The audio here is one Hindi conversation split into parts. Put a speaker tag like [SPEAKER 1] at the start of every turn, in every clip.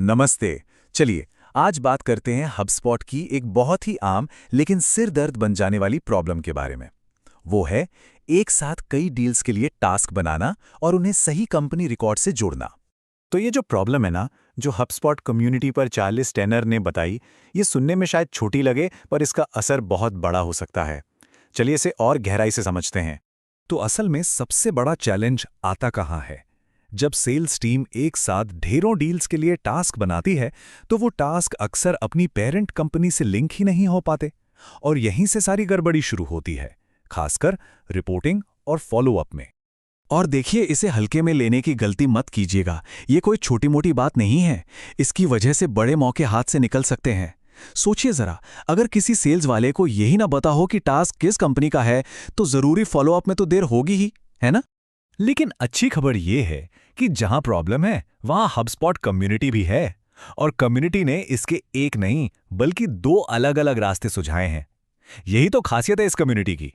[SPEAKER 1] नमस्ते। चलिए आज बात करते हैं हबस्पॉट की एक बहुत ही आम लेकिन सिर दर्द बन जाने वाली प्रॉब्लम के बारे में। वो है एक साथ कई डील्स के लिए टास्क बनाना और उन्हें सही कंपनी रिकॉर्ड से जोड़ना। तो ये जो प्रॉब्लम है ना, जो हबस्पॉट कम्युनिटी पर चार्ल्स टेनर ने बताई, ये सुनने में शायद छोटी लगे पर इसका असर बहुत बड़ा हो सकता है। चलिए इसे और गहराई से समझते हैं। तो असल में सबसे बड़ा चैलेंज आता कहाँ है? जब सेल्स टीम एक साथ ढेरों डील्स के लिए टास्क बनाती है तो वो टास्क अक्सर अपनी पेरेंट कंपनी से लिंक ही नहीं हो पाते और यहीं से सारी गड़बड़ी शुरू होती है, खासकर रिपोर्टिंग और फॉलोअप में। और देखिए, इसे हल्के में लेने की गलती मत कीजिएगा। ये कोई छोटी मोटी बात नहीं है। इसकी वजह से बड़े मौके हाथ से निकल सकते हैं। सोचिए जरा, अगर किसी सेल्स वाले को यही ना पता हो कि टास्क किस कंपनी का है तो जरूरी फॉलोअप में तो देर होगी ही, है ना? लेकिन अच्छी खबर यह है कि जहां प्रॉब्लम है वहां हबस्पॉट कम्युनिटी भी है और कम्युनिटी ने इसके एक नहीं बल्कि दो अलग अलग रास्ते सुझाए हैं। यही तो खासियत है इस कम्युनिटी की।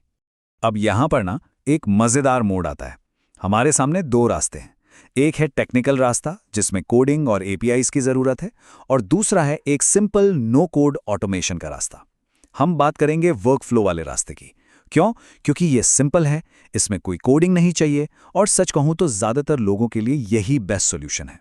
[SPEAKER 1] अब यहां पर ना एक मजेदार मोड़ आता है। हमारे सामने दो रास्ते हैं। एक है टेक्निकल रास्ता जिसमें कोडिंग और एपीआईज की जरूरत है, और दूसरा है एक सिंपल नो कोड ऑटोमेशन का रास्ता। हम बात करेंगे वर्कफ्लो वाले रास्ते की। क्यों? क्योंकि ये सिंपल है, इसमें कोई कोडिंग नहीं चाहिए और सच कहूं तो ज्यादातर लोगों के लिए यही बेस्ट सॉल्यूशन है।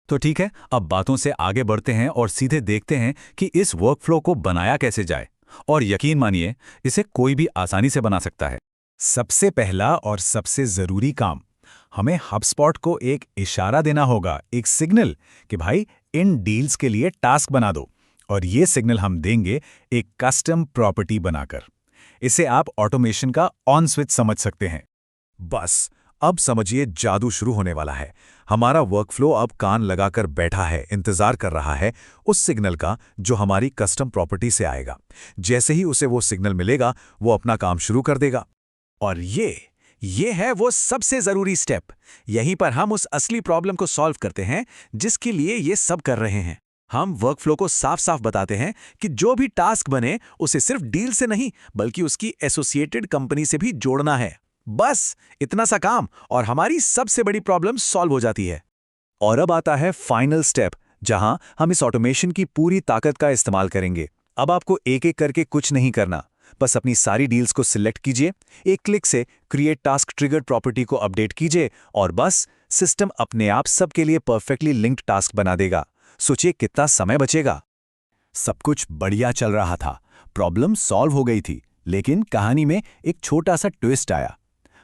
[SPEAKER 1] तो ठीक है, अब बातों से आगे बढ़ते हैं और सीधे देखते हैं कि इस वर्कफ्लो को बनाया कैसे जाए। और यकीन मानिए, इसे कोई भी आसानी से बना सकता है। सबसे पहला और सबसे जरूरी काम, हमें हबस्पॉट को एक इशारा देना होगा, एक सिग्नल कि भाई इन डील्स के लिए टास्क बना दो। और ये सिग्नल हम देंगे एक कस्टम प्रॉपर्टी बनाकर। इसे आप ऑटोमेशन का ऑन स्विच समझ सकते हैं। बस अब समझिए, जादू शुरू होने वाला है। हमारा वर्कफ्लो अब कान लगाकर बैठा है, इंतजार कर रहा है उस सिग्नल का जो हमारी कस्टम प्रॉपर्टी से आएगा। जैसे ही उसे वो सिग्नल मिलेगा, वो अपना काम शुरू कर देगा। और ये है वो सबसे जरूरी स्टेप। यहीं पर हम उस असली प्रॉब्लम को सॉल्व करते हैं जिसके लिए ये सब कर रहे हैं। हम वर्कफ्लो को साफ साफ बताते हैं कि जो भी टास्क बने उसे सिर्फ डील से नहीं बल्कि उसकी एसोसिएटेड कंपनी से भी जोड़ना है। बस इतना सा काम और हमारी सबसे बड़ी प्रॉब्लम सॉल्व हो जाती है। और अब आता है फाइनल स्टेप, जहां हम इस ऑटोमेशन की पूरी ताकत का इस्तेमाल करेंगे। अब आपको एक एक करके कुछ नहीं करना, बस अपनी सारी डील्स को सिलेक्ट कीजिए, एक क्लिक से क्रिएट टास्क ट्रिगर्ड प्रॉपर्टी को अपडेट कीजिए और बस सिस्टम अपने आप सबके लिए परफेक्टली लिंक्ड टास्क बना देगा। सोचिए कितना समय बचेगा। सब कुछ बढ़िया चल रहा था, प्रॉब्लम सॉल्व हो गई थी, लेकिन कहानी में एक छोटा सा ट्विस्ट आया।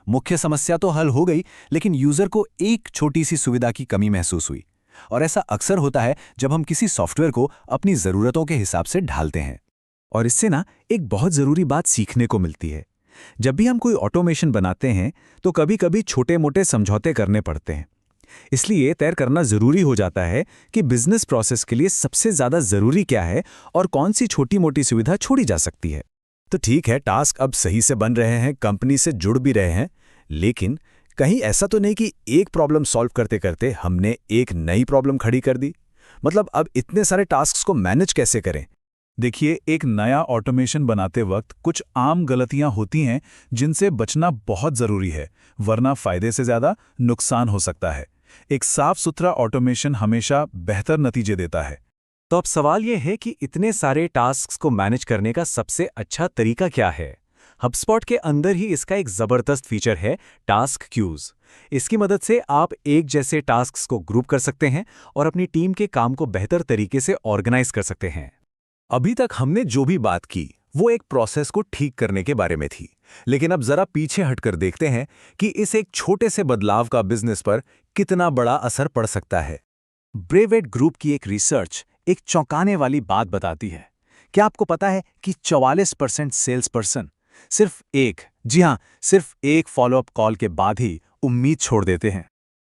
[SPEAKER 1] मुख्य समस्या तो हल हो गई, लेकिन यूजर को एक छोटी सी सुविधा की कमी महसूस हुई। और ऐसा अक्सर होता है जब हम किसी सॉफ्टवेयर को अपनी जरूरतों के हिसाब से ढालते हैं। और इससे ना एक बहुत जरूरी बात सीखने को मिलती है। जब भी हम कोई ऑटोमेशन बनाते हैं तो कभी कभी छोटे मोटे समझौते करने पड़ते हैं। इसलिए तय करना जरूरी हो जाता है कि बिजनेस प्रोसेस के लिए सबसे ज्यादा जरूरी क्या है और कौन सी छोटी मोटी सुविधा छोड़ी जा सकती है। तो ठीक है, टास्क अब सही से बन रहे हैं, कंपनी से जुड़ भी रहे हैं, लेकिन कहीं ऐसा तो नहीं कि एक प्रॉब्लम सॉल्व करते करते हमने एक नई प्रॉब्लम खड़ी कर दी? मतलब अब इतने सारे टास्क्स को मैनेज कैसे करें? देखिए, एक नया ऑटोमेशन बनाते वक्त कुछ आम गलतियां होती हैं जिनसे बचना बहुत जरूरी है, वरना फायदे से ज्यादा नुकसान हो सकता है। एक साफ सुथरा ऑटोमेशन हमेशा बेहतर नतीजे देता है। तो अब सवाल यह है कि इतने सारे टास्क्स को मैनेज करने का सबसे अच्छा तरीका क्या है? हबस्पॉट के अंदर ही इसका एक जबरदस्त फीचर है, टास्क क्यूज। इसकी मदद से आप एक जैसे टास्क्स को ग्रुप कर सकते हैं और अपनी टीम के काम को बेहतर तरीके से ऑर्गेनाइज कर सकते हैं। अभी तक हमने जो भी बात की वो एक प्रोसेस को ठीक करने के बारे में थी, लेकिन अब जरा पीछे हटकर देखते हैं कि इस एक छोटे से बदलाव का बिजनेस पर कितना बड़ा असर पड़ सकता है। ब्रेवेट ग्रुप की एक रिसर्च एक चौंकाने वाली बात बताती है। क्या आपको पता है कि 44% सेल्स पर्सन सिर्फ एक, जी हां, सिर्फ एक फॉलोअप कॉल के बाद ही उम्मीद छोड़ देते हैं?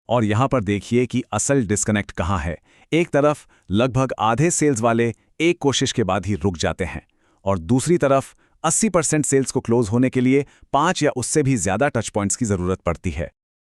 [SPEAKER 1] और यहां पर देखिए कि असल डिस्कनेक्ट कहां है। एक तरफ लगभग आधे सेल्स वाले एक कोशिश के बाद ही रुक जाते हैं, और दूसरी तरफ 80% सेल्स को क्लोज होने के लिए 5 या उससे भी ज्यादा टच पॉइंट्स की जरूरत पड़ती है।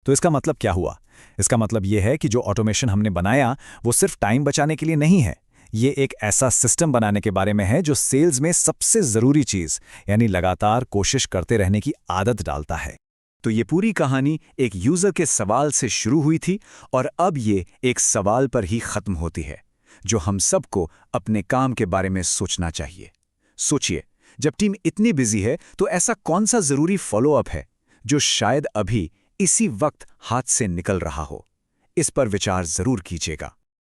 [SPEAKER 1] तो इसका मतलब क्या हुआ? इसका मतलब यह है कि जो ऑटोमेशन हमने बनाया वो सिर्फ टाइम बचाने के लिए नहीं है, ये एक ऐसा सिस्टम बनाने के बारे में है जो सेल्स में सबसे जरूरी चीज यानी लगातार कोशिश करते रहने की आदत डालता है। तो ये पूरी कहानी एक यूजर के सवाल से शुरू हुई थी और अब ये एक सवाल पर ही खत्म होती है। जो हम सबको अपने काम के बारे में सोचना चाहिए। सोचिए, जब टीम इतनी बिजी है तो ऐसा कौन सा जरूरी फॉलोअप है जो शायद अभी इसी वक्त हाथ से निकल रहा हो? इस पर विचार जरूर कीजिएगा।